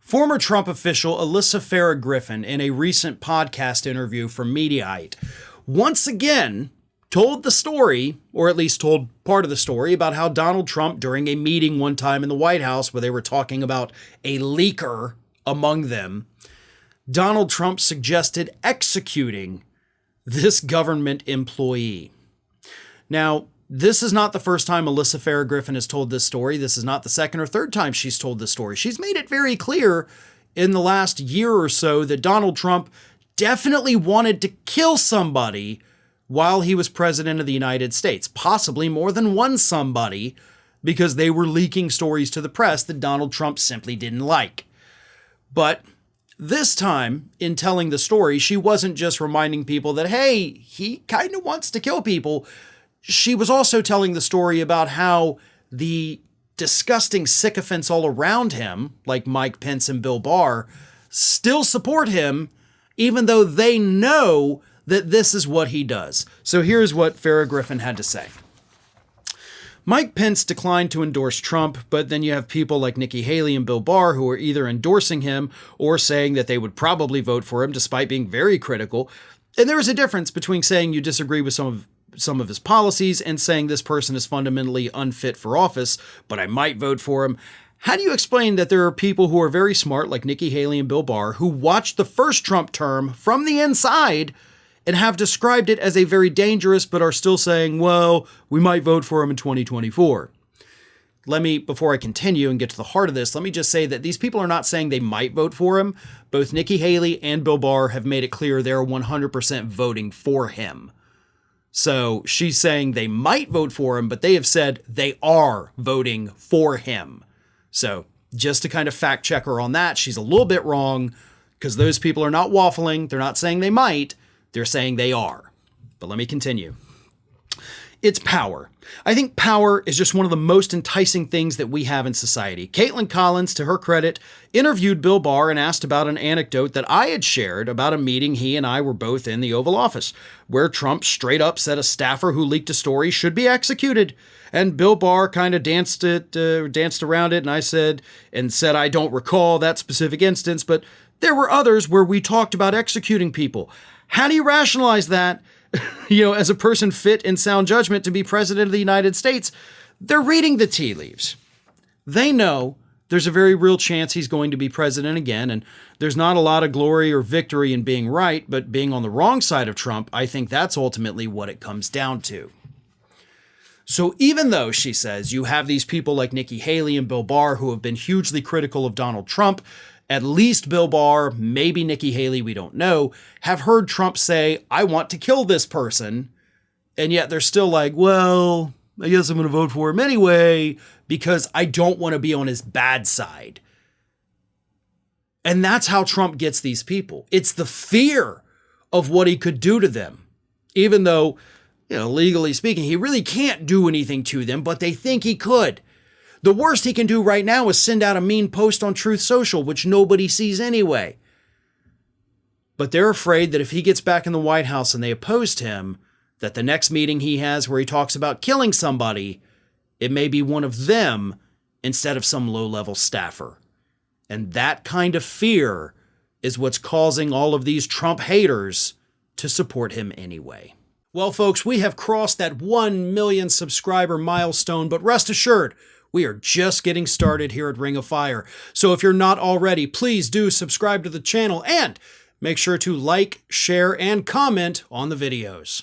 Former Trump official Alyssa Farah Griffin, in a recent podcast interview for Mediaite, once again told the story, or at least told part of the story, about how Donald Trump, during a meeting one time in the White House where they were talking about a leaker among them, Donald Trump suggested executing this government employee. Now, this is not the first time Alyssa Farrah Griffin has told this story. This is not the second or third time she's told this story. She's made it very clear in the last year or so that Donald Trump definitely wanted to kill somebody while he was president of the United States, possibly more than one somebody, because they were leaking stories to the press that Donald Trump simply didn't like. But this time, in telling the story, she wasn't just reminding people that, hey, he kind of wants to kill people. She was also telling the story about how the disgusting sycophants all around him, like Mike Pence and Bill Barr, still support him, even though they know that this is what he does. So here's what Farrah Griffin had to say. Mike Pence declined to endorse Trump, but then you have people like Nikki Haley and Bill Barr who are either endorsing him or saying that they would probably vote for him despite being very critical. And there is a difference between saying you disagree with some of his policies and saying this person is fundamentally unfit for office, but I might vote for him. How do you explain that there are people who are very smart, like Nikki Haley and Bill Barr, who watched the first Trump term from the inside and have described it as a very dangerous, but are still saying, well, we might vote for him in 2024? Before I continue and get to the heart of this, let me just say that these people are not saying they might vote for him. Both Nikki Haley and Bill Barr have made it clear they're 100% voting for him. So she's saying they might vote for him, but they have said they are voting for him. So just to kind of fact check her on that, she's a little bit wrong, because those people are not waffling. They're not saying they might. They're saying they are. But let me continue. It's power. I think power is just one of the most enticing things that we have in society. Caitlin Collins, to her credit, interviewed Bill Barr and asked about an anecdote that I had shared about a meeting he and I were both in the Oval Office, where Trump straight up said a staffer who leaked a story should be executed. And Bill Barr kind of danced around it, and I said I don't recall that specific instance, but there were others where we talked about executing people. How do you rationalize that? As a person fit in sound judgment to be president of the United States? They're reading the tea leaves. They know there's a very real chance he's going to be president again, and there's not a lot of glory or victory in being right, but being on the wrong side of Trump, I think that's ultimately what it comes down to. So even though, she says, you have these people like Nikki Haley and Bill Barr who have been hugely critical of Donald Trump, at least Bill Barr, maybe Nikki Haley, we don't know, have heard Trump say, I want to kill this person. And yet they're still like, well, I guess I'm going to vote for him anyway, because I don't want to be on his bad side. And that's how Trump gets these people. It's the fear of what he could do to them, even though, legally speaking, he really can't do anything to them, but they think he could. The worst he can do right now is send out a mean post on Truth Social, which nobody sees anyway. But they're afraid that if he gets back in the White House and they opposed him, that the next meeting he has where he talks about killing somebody, it may be one of them instead of some low-level staffer. And that kind of fear is what's causing all of these Trump haters to support him anyway. Well, folks, we have crossed that 1 million subscriber milestone, but rest assured, we are just getting started here at Ring of Fire. So if you're not already, please do subscribe to the channel and make sure to like, share, and comment on the videos.